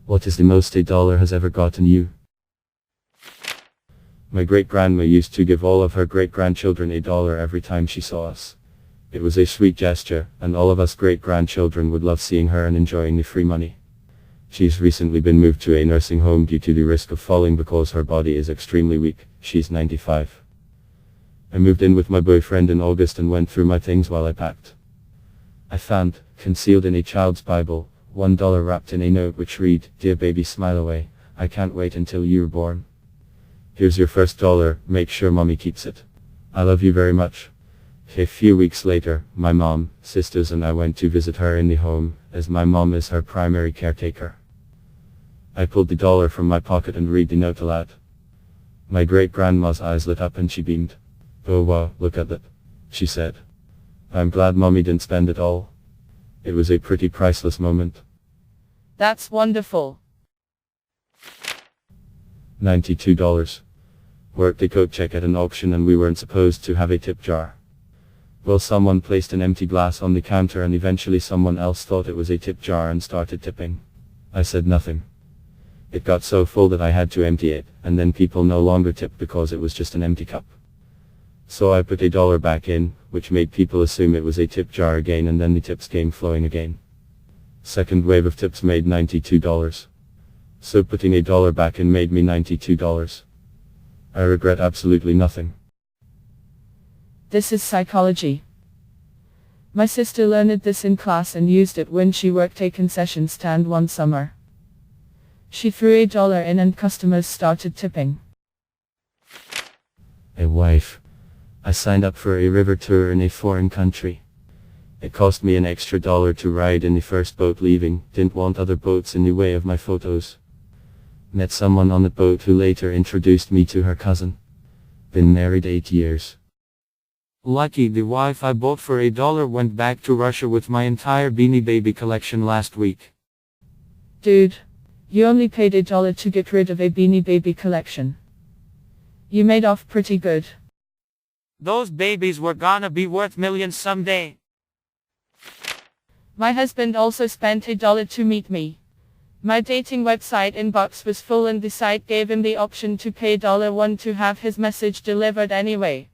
What is the most $1 has ever gotten you? My great-grandma used to give all of her great-grandchildren $1 every time she saw us. It was a sweet gesture, and all of us great-grandchildren would love seeing her and enjoying the free money. She's recently been moved to a nursing home due to the risk of falling because her body is extremely weak. She's 95. I moved in with my boyfriend in August and went through my things while I packed. I found, concealed in a child's Bible, $1 wrapped in a note which read, "Dear baby, smile away. I can't wait until you're born. Here's your first $1, make sure mommy keeps it. I love you very much." A few weeks later, my mom, sisters and I went to visit her in the home, as my mom is her primary caretaker. I pulled the $1 from my pocket and read the note aloud. My great-grandma's eyes lit up and she beamed. "Oh wow, look at that," she said. "I'm glad mommy didn't spend it all." It was a pretty priceless moment. That's wonderful. $92. Worked a coat check at an auction and we weren't supposed to have a tip jar. Well, someone placed an empty glass on the counter and eventually someone else thought it was a tip jar and started tipping. I said nothing. It got so full that I had to empty it, and then people no longer tipped because it was just an empty cup. So I put $1 back in, which made people assume it was a tip jar again, and then the tips came flowing again. Second wave of tips made $92. So putting $1 back in made me $92. I regret absolutely nothing. This is psychology. My sister learned this in class and used it when she worked a concession stand one summer. She threw $1 in and customers started tipping. A wife. I signed up for a river tour in a foreign country. It cost me an extra $1 to ride in the first boat leaving, didn't want other boats in the way of my photos. Met someone on the boat who later introduced me to her cousin. Been married 8 years. Lucky the wife I bought for $1 went back to Russia with my entire Beanie Baby collection last week. Dude, you only paid $1 to get rid of a Beanie Baby collection. You made off pretty good. Those babies were gonna be worth millions someday. My husband also spent $1 to meet me. My dating website inbox was full and the site gave him the option to pay $1 to have his message delivered anyway.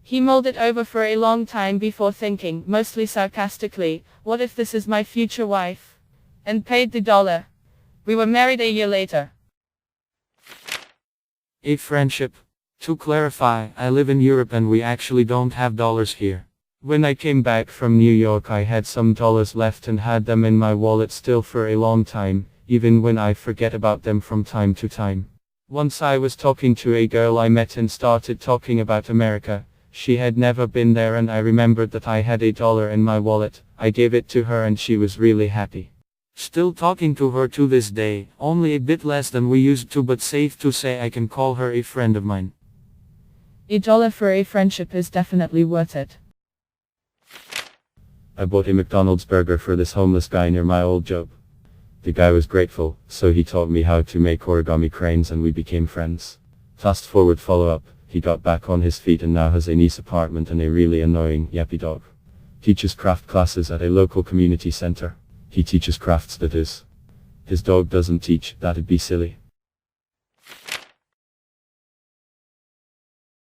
He mulled it over for a long time before thinking, mostly sarcastically, what if this is my future wife? And paid the $1. We were married a year later. A friendship. To clarify, I live in Europe and we actually don't have dollars here. When I came back from New York I had some dollars left and had them in my wallet still for a long time, even when I forget about them from time to time. Once I was talking to a girl I met and started talking about America. She had never been there and I remembered that I had $1 in my wallet. I gave it to her and she was really happy. Still talking to her to this day, only a bit less than we used to, but safe to say I can call her a friend of mine. $1 for a friendship is definitely worth it. I bought a McDonald's burger for this homeless guy near my old job. The guy was grateful, so he taught me how to make origami cranes and we became friends. Fast forward follow-up, he got back on his feet and now has a nice apartment and a really annoying, yappy dog. Teaches craft classes at a local community center. He teaches crafts, that is. His dog doesn't teach, that'd be silly.